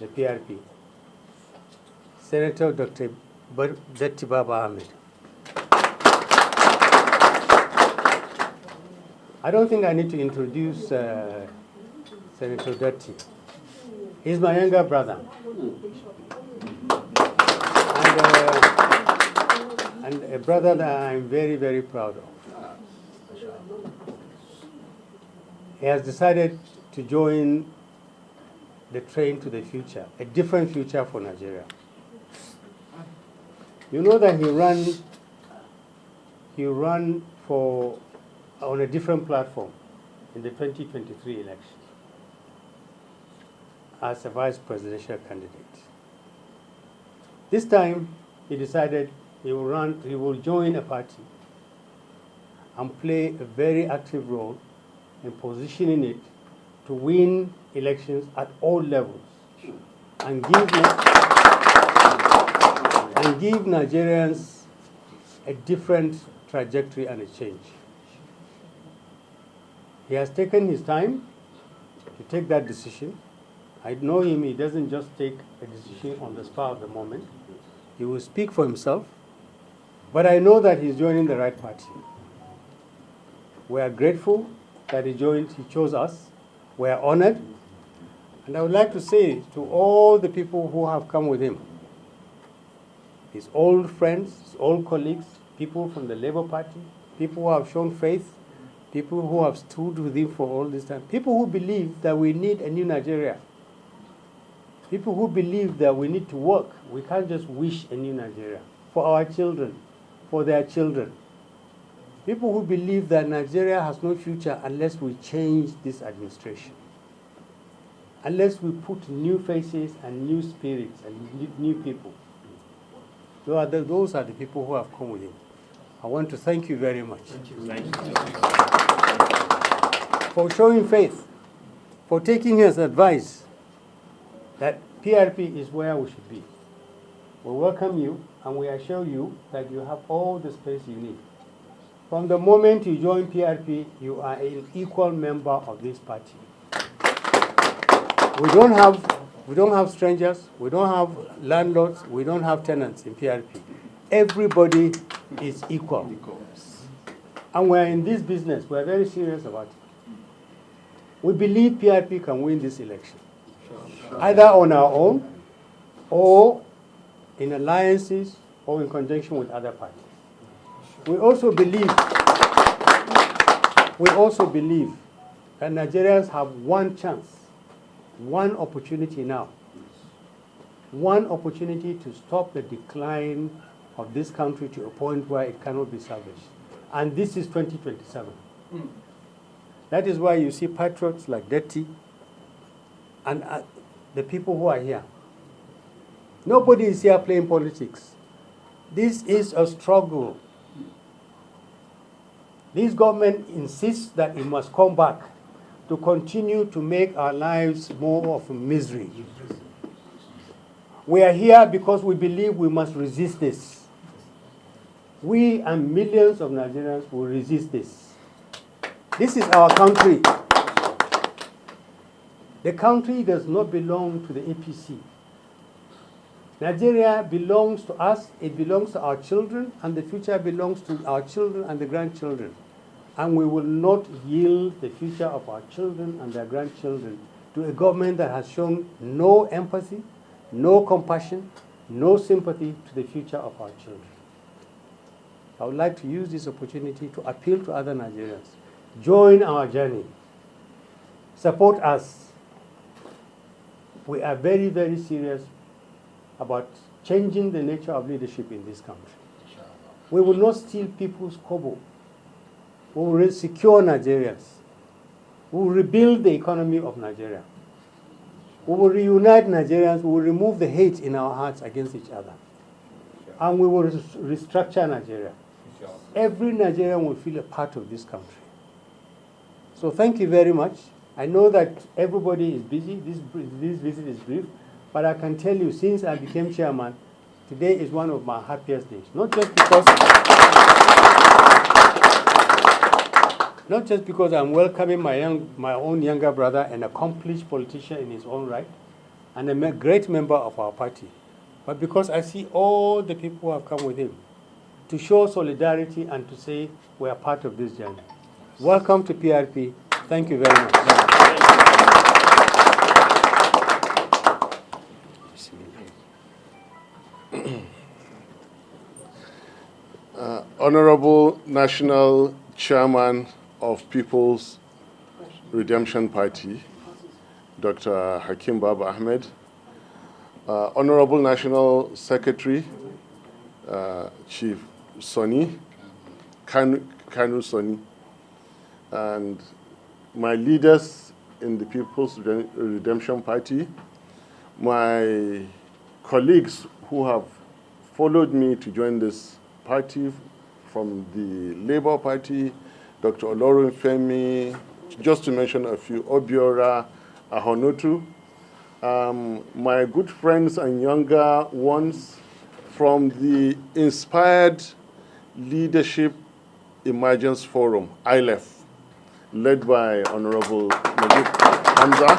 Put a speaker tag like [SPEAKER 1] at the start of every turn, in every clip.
[SPEAKER 1] the PRP, Senator Dr. Datti Ahmed. I don't think I need to introduce Senator Datti. He's my younger brother. And a brother that I'm very, very proud of. He has decided to join the train to the future, a different future for Nigeria. You know that he ran on a different platform in the 2023 election as a vice presidential candidate. This time, he decided he will join a party and play a very active role in positioning it to win elections at all levels and give Nigerians a different trajectory and a change. He has taken his time to take that decision. I know him, he doesn't just take a decision on the spur of the moment. He will speak for himself, but I know that he's joining the right party. We are grateful that he chose us. We are honored. And I would like to say to all the people who have come with him, his old friends, his old colleagues, people from the Labour Party, people who have shown faith, people who have stood with him for all this time, people who believe that we need a new Nigeria, people who believe that we need to work. We can't just wish a new Nigeria for our children, for their children. People who believe that Nigeria has no future unless we change this administration, unless we put new faces and new spirits and new people. Those are the people who have come with him. I want to thank you very much.
[SPEAKER 2] Thank you.
[SPEAKER 1] For showing faith, for taking his advice that PRP is where we should be. We welcome you and we assure you that you have all the space you need. From the moment you join PRP, you are an equal member of this party. We don't have strangers, we don't have landlords, we don't have tenants in PRP. Everybody is equal. And we're in this business, we're very serious about it. We believe PRP can win this election, either on our own or in alliances or in conjunction with other parties. We also believe that Nigerians have one chance, one opportunity now, one opportunity to stop the decline of this country to a point where it cannot be salvaged. And this is 2027. That is why you see patriots like Datti and the people who are here. Nobody is here playing politics. This is a struggle. This government insists that it must come back to continue to make our lives more of a misery. We are here because we believe we must resist this. We and millions of Nigerians will resist this. This is our country. The country does not belong to the APC. Nigeria belongs to us, it belongs to our children, and the future belongs to our children and the grandchildren. And we will not yield the future of our children and their grandchildren to a government that has shown no empathy, no compassion, no sympathy to the future of our children. I would like to use this opportunity to appeal to other Nigerians. Join our journey. Support us. We are very, very serious about changing the nature of leadership in this country. We will not steal people's kobo. We will secure Nigerians. We will rebuild the economy of Nigeria. We will reunite Nigerians. We will remove the hate in our hearts against each other. And we will restructure Nigeria. Every Nigerian will feel a part of this country. So thank you very much. I know that everybody is busy. This visit is brief. But I can tell you, since I became chairman, today is one of my happiest days. Not just because I'm welcoming my own younger brother, an accomplished politician in his own right, and a great member of our party, but because I see all the people who have come with him to show solidarity and to say we are part of this journey. Welcome to PRP. Thank you very much.
[SPEAKER 2] Honorable National Chairman of People's Redemption Party, Dr. Hakim Baba Ahmed, Honorable National Secretary, Chief Soni, Kanu Soni, and my leaders in the People's Redemption Party, my colleagues who have followed me to join this party from the Labour Party, Dr. Olorun Femi, just to mention a few, Obiora, Ahonotu, my good friends and younger ones from the Inspired Leadership Emergence Forum, ILEF, led by Honorable Najib Hamza,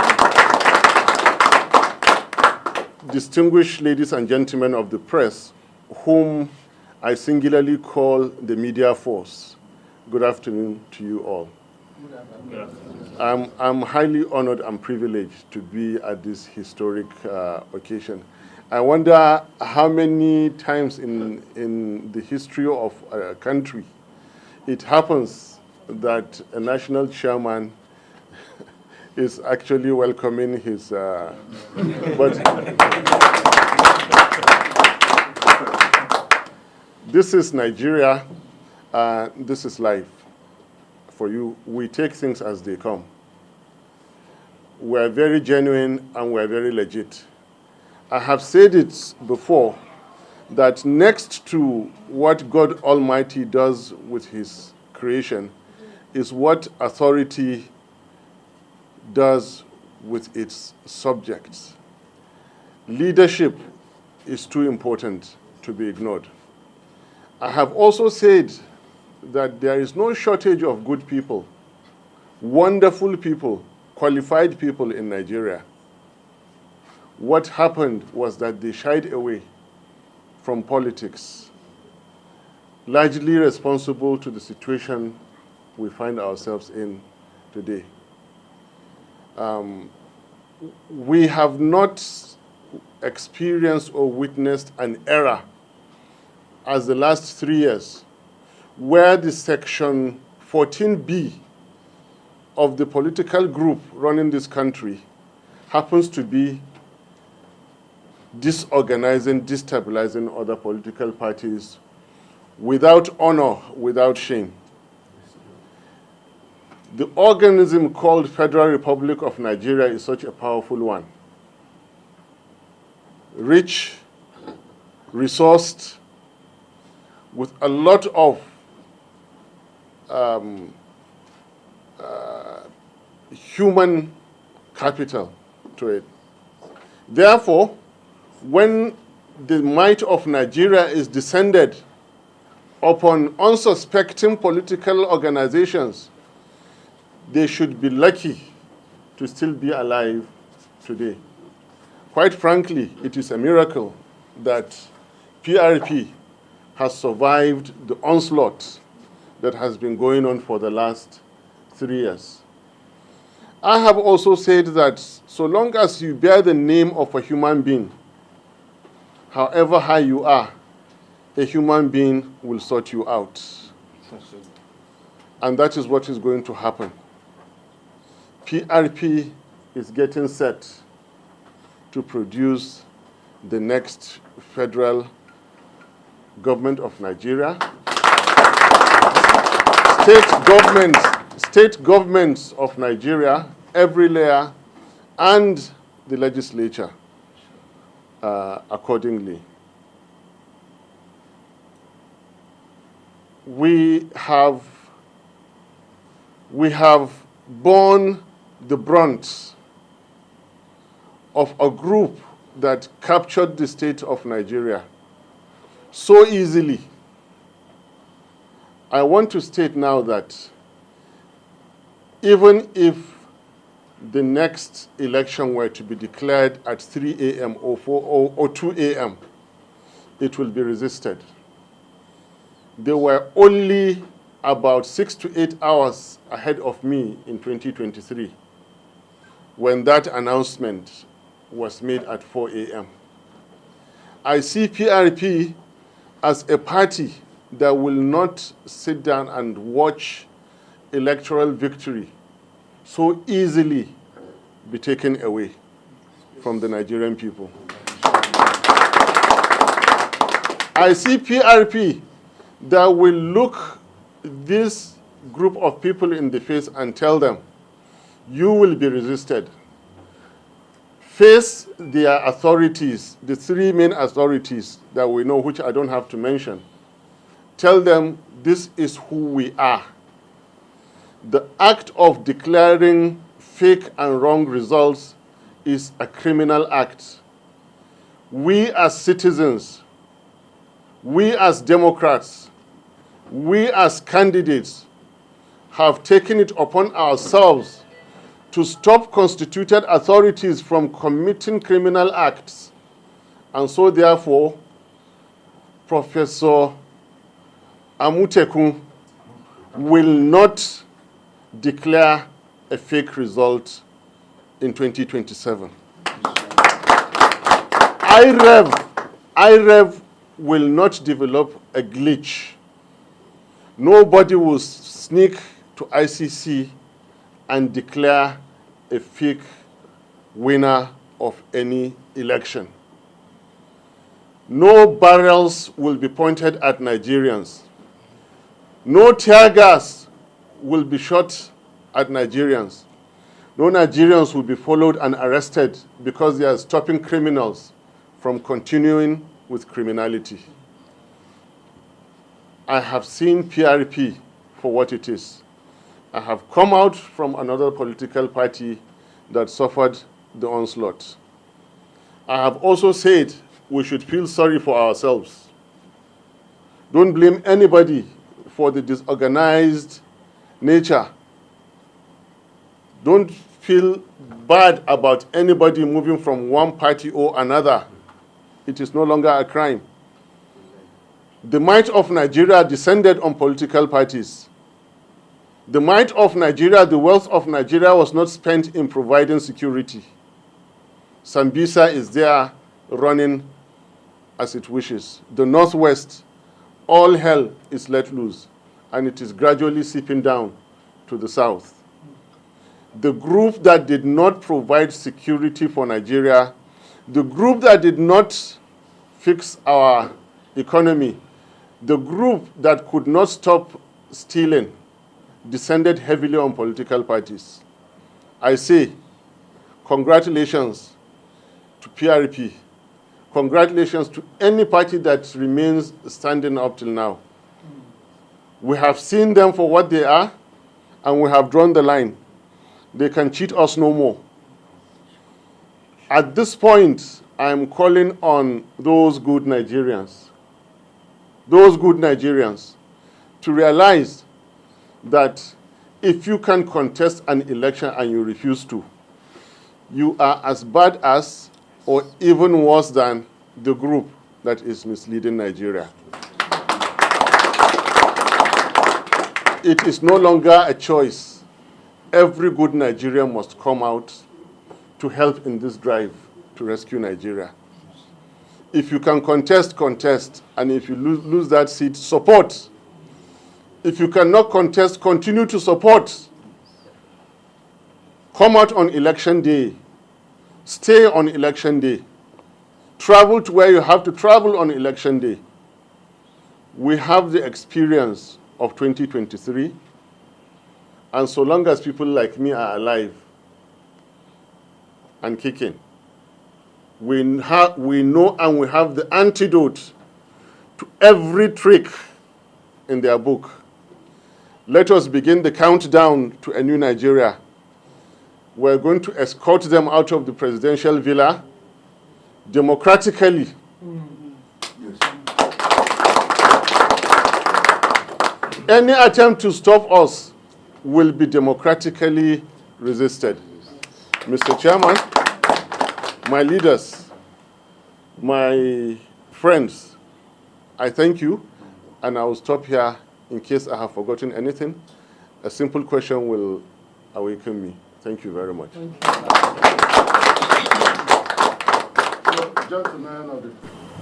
[SPEAKER 2] distinguished ladies and gentlemen of the press, whom I singularly call the media force. Good afternoon to you all. I'm highly honored and privileged to be at this historic occasion. I wonder how many times in the history of a country it happens that a national chairman is actually welcoming his, but this is Nigeria, this is life. For you, we take things as they come. We're very genuine and we're very legit. I have said it before that next to what God Almighty does with his creation is what authority does with its subjects. Leadership is too important to be ignored. I have also said that there is no shortage of good people, wonderful people, qualified people in Nigeria. What happened was that they shied away from politics, largely responsible to the situation we find ourselves in today. We have not experienced or witnessed an era as the last 3 years where the section 14B of the political group running this country happens to be disorganizing, destabilizing other political parties without honor, without shame. The organism called Federal Republic of Nigeria is such a powerful one. Rich, resourced, with a lot of human capital to it. Therefore, when the might of Nigeria is descended upon unsuspecting political organizations, they should be lucky to still be alive today. Quite frankly, it is a miracle that PRP has survived the onslaught that has been going on for the last 3 years. I have also said that so long as you bear the name of a human being, however high you are, a human being will sort you out. And that is what is going to happen. PRP is getting set to produce the next federal government of Nigeria. State governments of Nigeria, every layer, and the legislature accordingly. We have borne the brunt of a group that captured the state of Nigeria so easily. I want to state now that even if the next election were to be declared at 3 a.m. or 2 a.m., it will be resisted. They were only about 6 to 8 hours ahead of me in 2023 when that announcement was made at 4 a.m. I see PRP as a party that will not sit down and watch electoral victory so easily be taken away from the Nigerian people. I see PRP that will look this group of people in the face and tell them, you will be resisted. Face their authorities, the three main authorities that we know, which I don't have to mention. Tell them this is who we are. The act of declaring fake and wrong results is a criminal act. We as citizens, we as Democrats, we as candidates have taken it upon ourselves to stop constituted authorities from committing criminal acts. And so therefore, Professor Amutekun will not declare a fake result in 2027. IREV will not develop a glitch. Nobody will sneak to ICC and declare a fake winner of any election. No barrels will be pointed at Nigerians. No tear gas will be shot at Nigerians. No Nigerians will be followed and arrested because they are stopping criminals from continuing with criminality. I have seen PRP for what it is. I have come out from another political party that suffered the onslaught. I have also said we should feel sorry for ourselves. Don't blame anybody for the disorganized nature. Don't feel bad about anybody moving from one party or another. It is no longer a crime. The might of Nigeria descended on political parties. The might of Nigeria, the wealth of Nigeria was not spent in providing security. Sambisa is there running as it wishes. The Northwest, all hell is let loose, and it is gradually seeping down to the South. The group that did not provide security for Nigeria, the group that did not fix our economy, the group that could not stop stealing, descended heavily on political parties. I say, congratulations to PRP. Congratulations to any party that remains standing up till now. We have seen them for what they are, and we have drawn the line. They can cheat us no more. At this point, I am calling on those good Nigerians to realize that if you can contest an election and you refuse to, you are as bad as or even worse than the group that is misleading Nigeria. It is no longer a choice. Every good Nigerian must come out to help in this drive to rescue Nigeria. If you can contest, contest. And if you lose that seat, support. If you cannot contest, continue to support. Come out on election day. Stay on election day. Travel to where you have to travel on election day. We have the experience of 2023. And so long as people like me are alive and kicking, we know and we have the antidote to every trick in their book. Let us begin the countdown to a new Nigeria. We're going to escort them out of the presidential villa democratically. Any attempt to stop us will be democratically resisted. Mr. Chairman, my leaders, my friends, I thank you, and I will stop here in case I have forgotten anything. A simple question will awaken me. Thank you very much.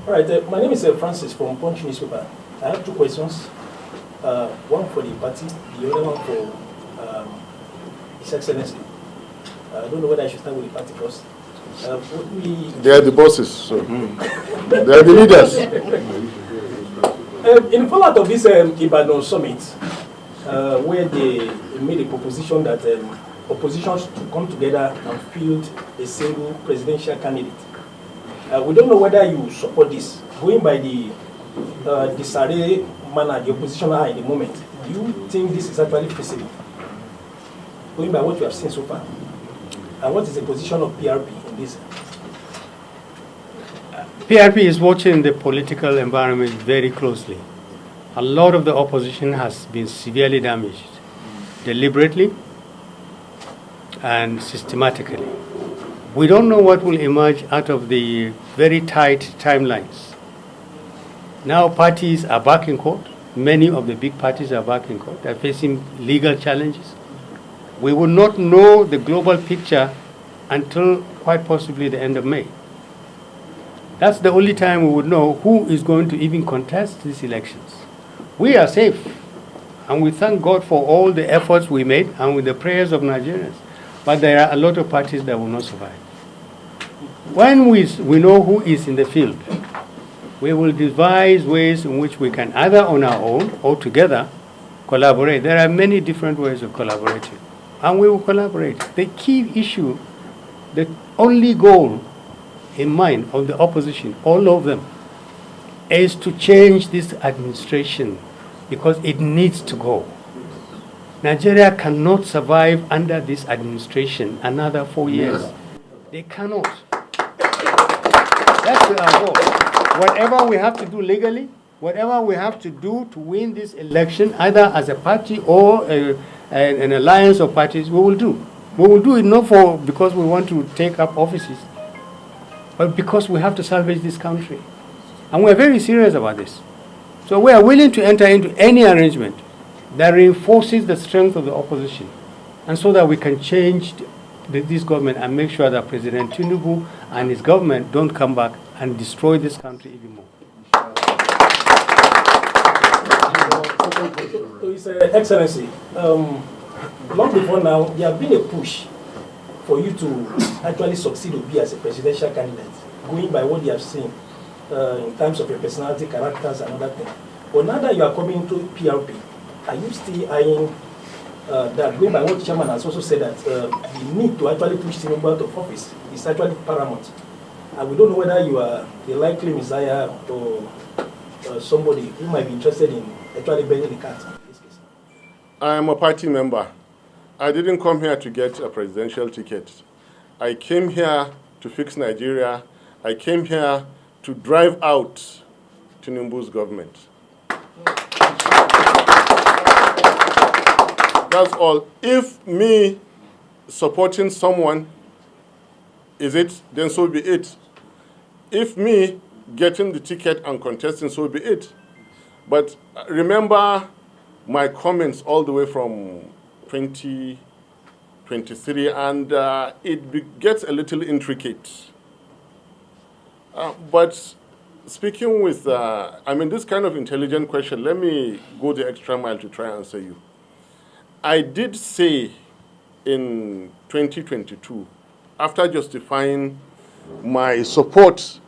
[SPEAKER 3] All right, my name is Francis from Punch newspaper. I have two questions. One for the party, the other one for His Excellency. I don't know whether I should start with the party first.
[SPEAKER 2] They are the bosses, so they are the leaders.
[SPEAKER 3] In the fallout of this Ibadan summit, where they made a proposition that oppositions to come together and field a single presidential candidate. We don't know whether you support this. Going by the disarray manner the opposition are at the moment, do you think this is actually feasible? Going by what you have seen so far, and what is the position of PRP in this?
[SPEAKER 1] PRP is watching the political environment very closely. A lot of the opposition has been severely damaged, deliberately and systematically. We don't know what will emerge out of the very tight timelines. Now parties are back in court. Many of the big parties are back in court. They're facing legal challenges. We will not know the global picture until quite possibly the end of May. That's the only time we would know who is going to even contest these elections. We are safe, and we thank God for all the efforts we made and with the prayers of Nigerians. But there are a lot of parties that will not survive. When we know who is in the field, we will devise ways in which we can either on our own or together collaborate. There are many different ways of collaborating, and we will collaborate. The key issue, the only goal in mind of the opposition, all of them, is to change this administration because it needs to go. Nigeria cannot survive under this administration another 4 years. They cannot. That's our goal. Whatever we have to do legally, whatever we have to do to win this election, either as a party or an alliance of parties, we will do. We will do it not because we want to take up offices, but because we have to salvage this country. And we are very serious about this. So we are willing to enter into any arrangement that reinforces the strength of the opposition, and so that we can change this government and make sure that President Tinubu and his government don't come back and destroy this country even more.
[SPEAKER 3] So His Excellency, long before now, there have been a push for you to actually succeed or be as a presidential candidate, going by what you have seen in terms of your personality, characters, and other things. But now that you are coming into PRP, are you still eyeing that, going by what the chairman has also said, that the need to actually push Tinubu out of office is actually paramount? And we don't know whether you are the likely messiah or somebody who might be interested in actually bending the cat in this case.
[SPEAKER 2] I am a party member. I didn't come here to get a presidential ticket. I came here to fix Nigeria. I came here to drive out Tinubu's government. That's all. If me supporting someone is it, then so be it. If me getting the ticket and contesting, so be it. But remember my comments all the way from 2023, and it gets a little intricate. But speaking with, this kind of intelligent question, let me go the extra mile to try and answer you. I did say in 2022, after justifying my support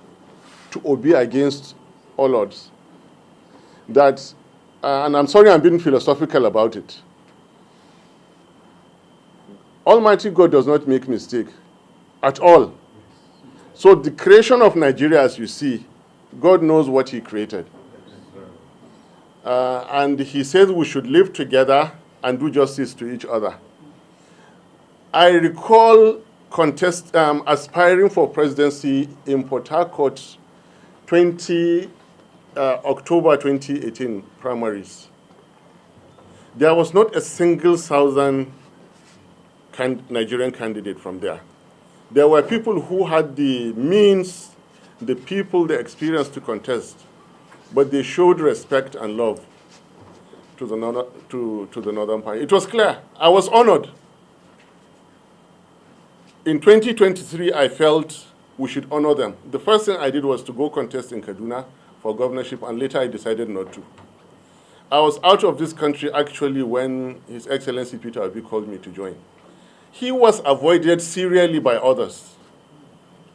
[SPEAKER 2] to Obi against all odds, that, and I'm sorry I'm being philosophical about it, Almighty God does not make mistake at all. So the creation of Nigeria, as you see, God knows what he created. And he says we should live together and do justice to each other. I recall aspiring for presidency in Port Harcourt, October 2018 primaries. There was not a single Southern Nigerian candidate from there. There were people who had the means, the people, the experience to contest, but they showed respect and love to the Northern Party. It was clear. I was honored. In 2023, I felt we should honor them. The first thing I did was to go contest in Kaduna for governorship, and later I decided not to. I was out of this country actually when His Excellency Peter Obi called me to join. He was avoided serially by others.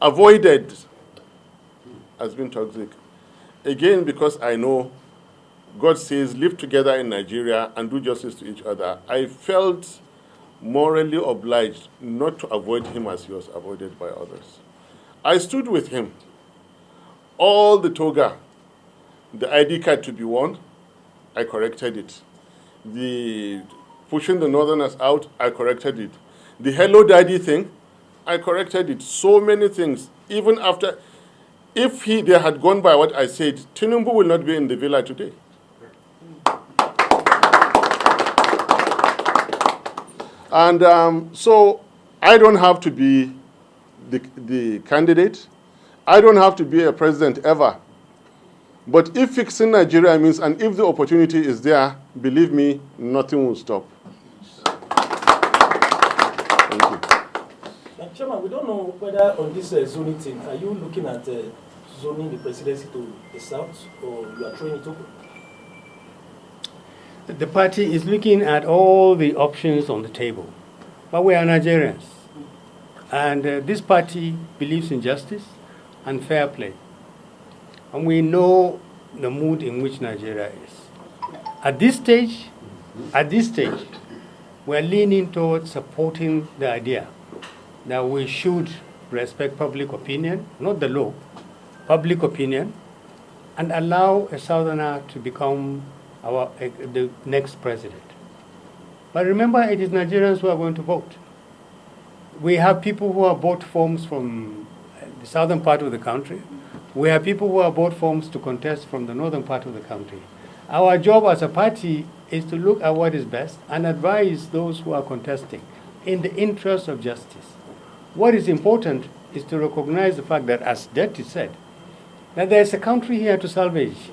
[SPEAKER 2] Avoided has been toxic. Again, because I know God says live together in Nigeria and do justice to each other, I felt morally obliged not to avoid him as he was avoided by others. I stood with him. All the toga, the ID card to be worn, I corrected it. The pushing the Northerners out, I corrected it. The hello daddy thing, I corrected it. So many things. Even after, if they had gone by what I said, Tinubu will not be in the villa today. And so I don't have to be the candidate. I don't have to be a president ever. But if fixing Nigeria means, and if the opportunity is there, believe me, nothing will stop. Thank you.
[SPEAKER 3] Chairman, we don't know whether on this zoning thing, are you looking at zoning the presidency to the south, or you are throwing it open?
[SPEAKER 1] The party is looking at all the options on the table. But we are Nigerians. And this party believes in justice and fair play. And we know the mood in which Nigeria is. At this stage, we are leaning towards supporting the idea that we should respect public opinion, not the law, public opinion, and allow a Southerner to become the next president. But remember, it is Nigerians who are going to vote. We have people who have bought forms from the southern part of the country. We have people who have bought forms to contest from the northern part of the country. Our job as a party is to look at what is best and advise those who are contesting in the interest of justice. What is important is to recognize the fact that, as Datti said, that there is a country here to salvage,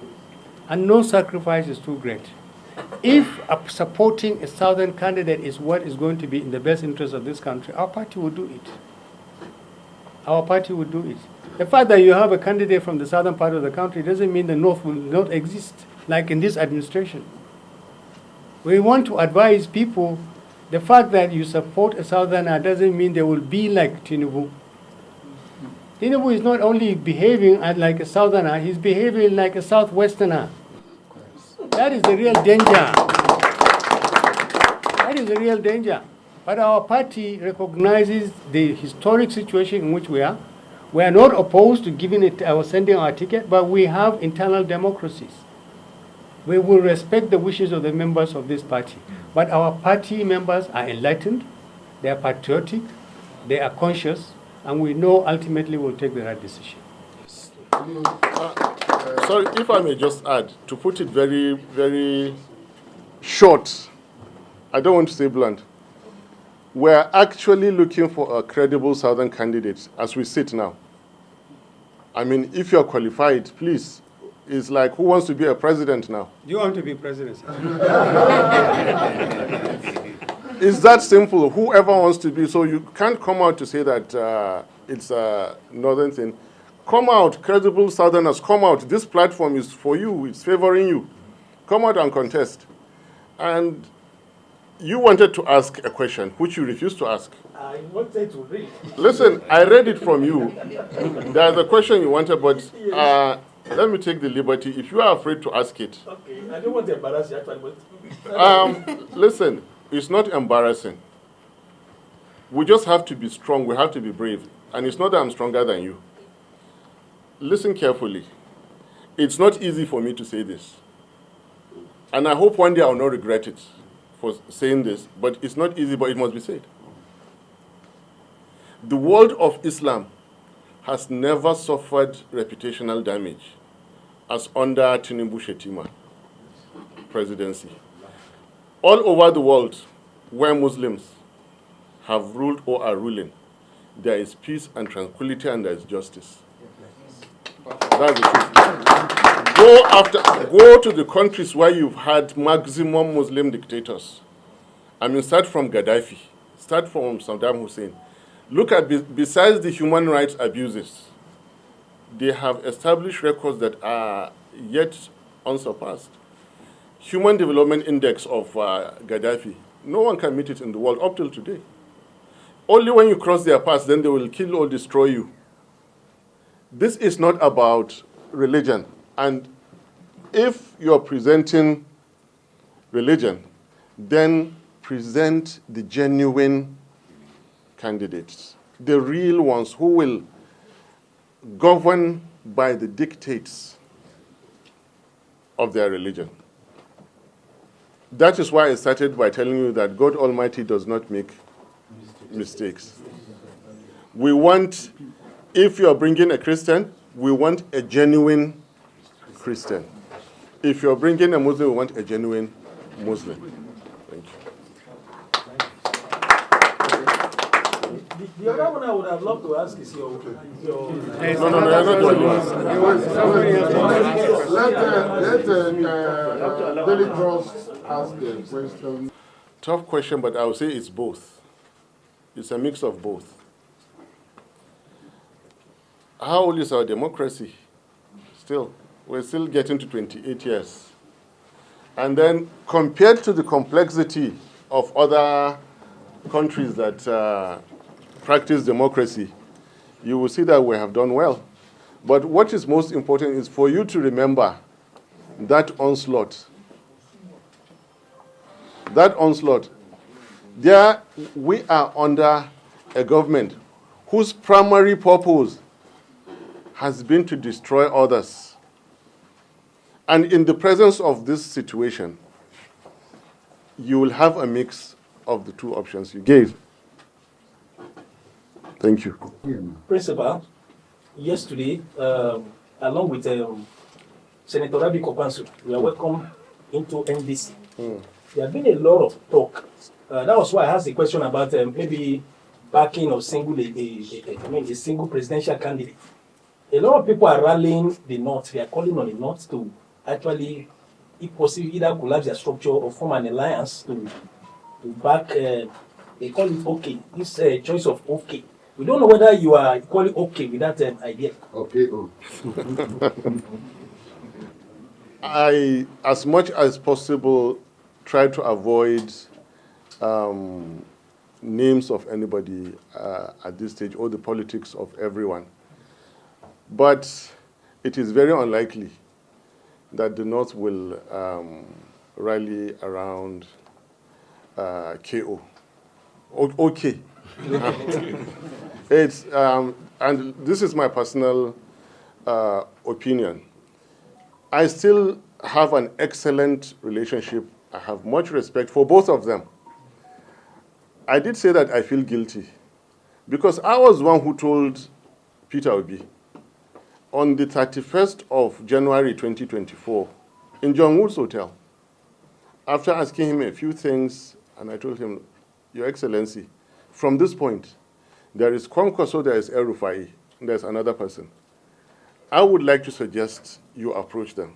[SPEAKER 1] and no sacrifice is too great. If supporting a southern candidate is what is going to be in the best interest of this country, our party will do it. Our party will do it. The fact that you have a candidate from the southern part of the country doesn't mean the north will not exist, like in this administration. We want to advise people, the fact that you support a southerner doesn't mean they will be like Tinubu. Tinubu is not only behaving like a southerner, he's behaving like a southwesterner. That is the real danger. That is the real danger. But our party recognizes the historic situation in which we are. We are not opposed to giving it sending our ticket, but we have internal democracies. We will respect the wishes of the members of this party. But our party members are enlightened, they are patriotic, they are conscious, and we know ultimately we'll take the right decision.
[SPEAKER 2] Sorry, if I may just add, to put it very, very short, I don't want to say blunt. We're actually looking for a credible southern candidate as we sit now. I mean, if you're qualified, please. It's like, who wants to be a president now?
[SPEAKER 1] You want to be president?
[SPEAKER 2] It's that simple. Whoever wants to be. So you can't come out to say that it's a northern thing. Come out, credible southerners, come out. This platform is for you. It's favoring you. Come out and contest. And you wanted to ask a question, which you refused to ask.
[SPEAKER 3] I wanted to read.
[SPEAKER 2] Listen, I read it from you. There's a question you wanted, but let me take the liberty. If you are afraid to ask it.
[SPEAKER 3] Okay, I don't want to embarrass you, actually, but...
[SPEAKER 2] Listen, it's not embarrassing. We just have to be strong. We have to be brave. And it's not that I'm stronger than you. Listen carefully. It's not easy for me to say this. And I hope one day I'll not regret it for saying this. But it's not easy, but it must be said. The world of Islam has never suffered reputational damage as under Tinubu Shetima presidency. All over the world where Muslims have ruled or are ruling, there is peace and tranquility and there is justice. That's the truth. Go to the countries where you've had maximum Muslim dictators. I mean, start from Gaddafi, start from Saddam Hussein. Look at, besides the human rights abuses, they have established records that are yet unsurpassed. Human Development Index of Gaddafi, no one can meet it in the world up till today. Only when you cross their paths, then they will kill or destroy you. This is not about religion. And if you're presenting religion, then present the genuine candidates, the real ones who will govern by the dictates of their religion. That is why I started by telling you that God Almighty does not make mistakes. We want, if you are bringing a Christian, we want a genuine Christian. If you're bringing a Muslim, we want a genuine Muslim. Thank you.
[SPEAKER 3] The other one I would have loved to ask is your
[SPEAKER 2] No, you're not doing
[SPEAKER 4] Let Daily Cross ask the question.
[SPEAKER 2] Tough question, but I would say it's both. It's a mix of both. How old is our democracy? Still, we're still getting to 28 years. And then compared to the complexity of other countries that practice democracy, you will see that we have done well. But what is most important is for you to remember that onslaught. That onslaught. There, we are under a government whose primary purpose has been to destroy others. And in the presence of this situation, you will have a mix of the two options you gave. Thank you.
[SPEAKER 3] Principal, yesterday, along with Senator Rabi Kwankaso, we are welcome into NDC. There have been a lot of talk. That was why I asked the question about maybe backing of a single presidential candidate. A lot of people are rallying the North. They are calling on the North to actually, if possible, either collapse their structure or form an alliance to back. They call it OK. This choice of OK. We don't know whether you are equally okay with that idea.
[SPEAKER 4] Okay.
[SPEAKER 2] I, as much as possible, try to avoid names of anybody at this stage or the politics of everyone. But it is very unlikely that the North will rally around KO. Okay. It's and this is my personal opinion. I still have an excellent relationship. I have much respect for both of them. I did say that I feel guilty because I was the one who told Peter Obi on the 31st of January 2024 in John Wood's hotel, after asking him a few things, and I told him, Your Excellency, from this point, there is Kwankaso, there is El Rufai, and there's another person. I would like to suggest you approach them.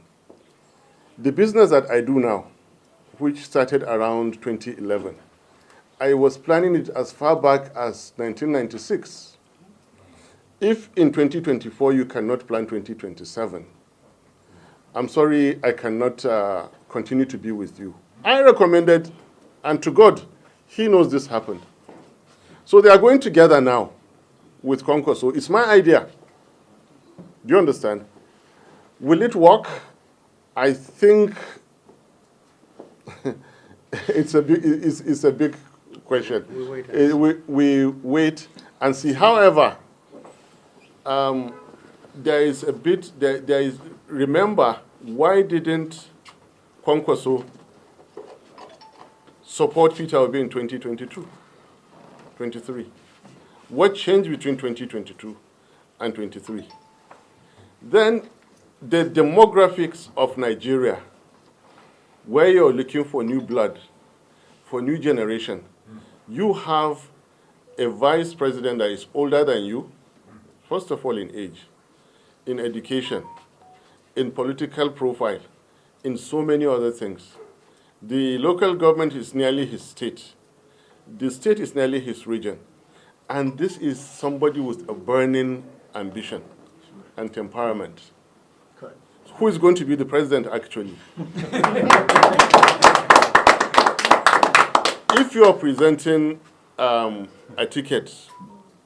[SPEAKER 2] The business that I do now, which started around 2011, I was planning it as far back as 1996. If in 2024 you cannot plan 2027, I'm sorry I cannot continue to be with you. I recommended, and to God, He knows this happened. So they are going together now with Kwankaso. It's my idea. Do you understand? Will it work? I think it's a big question. We wait and see. However, there is a bit. There is. Remember, why didn't Kwankaso support Peter Obi in 2022, 23? What changed between 2022 and 23? Then the demographics of Nigeria, where you're looking for new blood, for new generation, you have a vice president that is older than you, first of all in age, in education, in political profile, in so many other things. The local government is nearly his state. The state is nearly his region. And this is somebody with a burning ambition and temperament. Who is going to be the president, actually? If you are presenting a ticket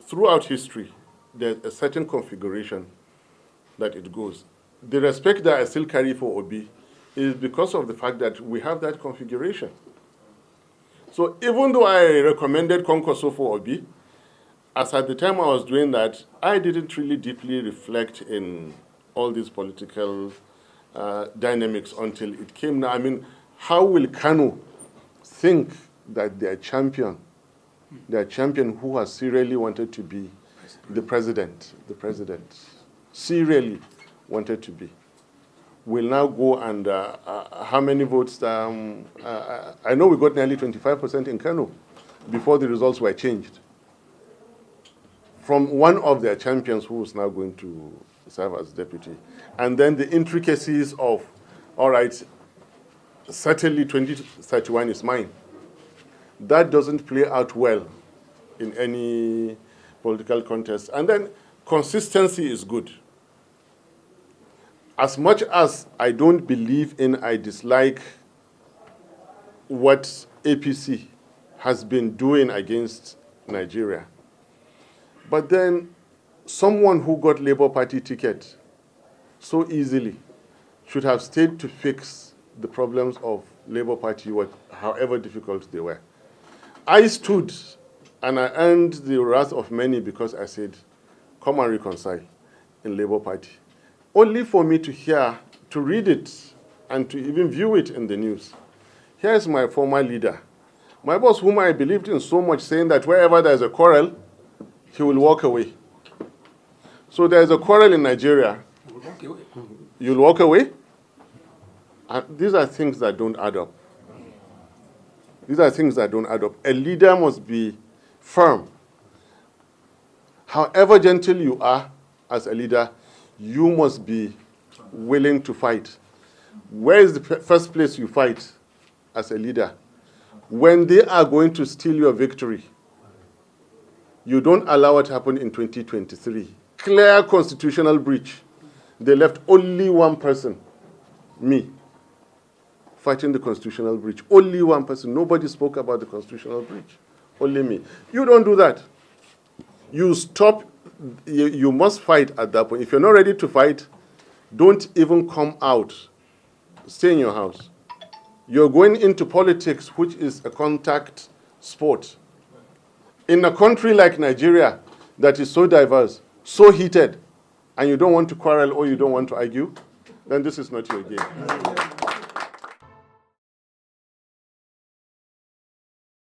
[SPEAKER 2] throughout history, there's a certain configuration that it goes. The respect that I still carry for Obi is because of the fact that we have that configuration. So even though I recommended Kwankaso for Obi, as at the time I was doing that, I didn't really deeply reflect in all these political dynamics until it came now. I mean, how will Kano think that their champion who has serially wanted to be the president, serially wanted to be, will now go and, how many votes? I know we got nearly 25% in Kano before the results were changed, from one of their champions who is now going to serve as deputy. And then the intricacies of, all right, certainly 2031 is mine. That doesn't play out well in any political contest. And then consistency is good. As much as I don't believe in, I dislike what APC has been doing against Nigeria. But then someone who got Labour Party ticket so easily should have stayed to fix the problems of Labour Party, however difficult they were. I stood and I earned the wrath of many because I said, come and reconcile in Labour Party. Only for me to hear, to read it, and to even view it in the news. Here's my former leader, my boss, whom I believed in so much, saying that wherever there's a quarrel, he will walk away. So there's a quarrel in Nigeria. You'll walk away? And these are things that don't add up. These are things that don't add up. A leader must be firm. However gentle you are as a leader, you must be willing to fight. Where is the first place you fight as a leader? When they are going to steal your victory. You don't allow it to happen in 2023. Clear constitutional breach. They left only one person, me, fighting the constitutional breach. Only one person. Nobody spoke about the constitutional breach. Only me. You don't do that. You stop. You must fight at that point. If you're not ready to fight, don't even come out. Stay in your house. You're going into politics, which is a contact sport. In a country like Nigeria that is so diverse, so heated, and you don't want to quarrel or you don't want to argue, then this is not your game.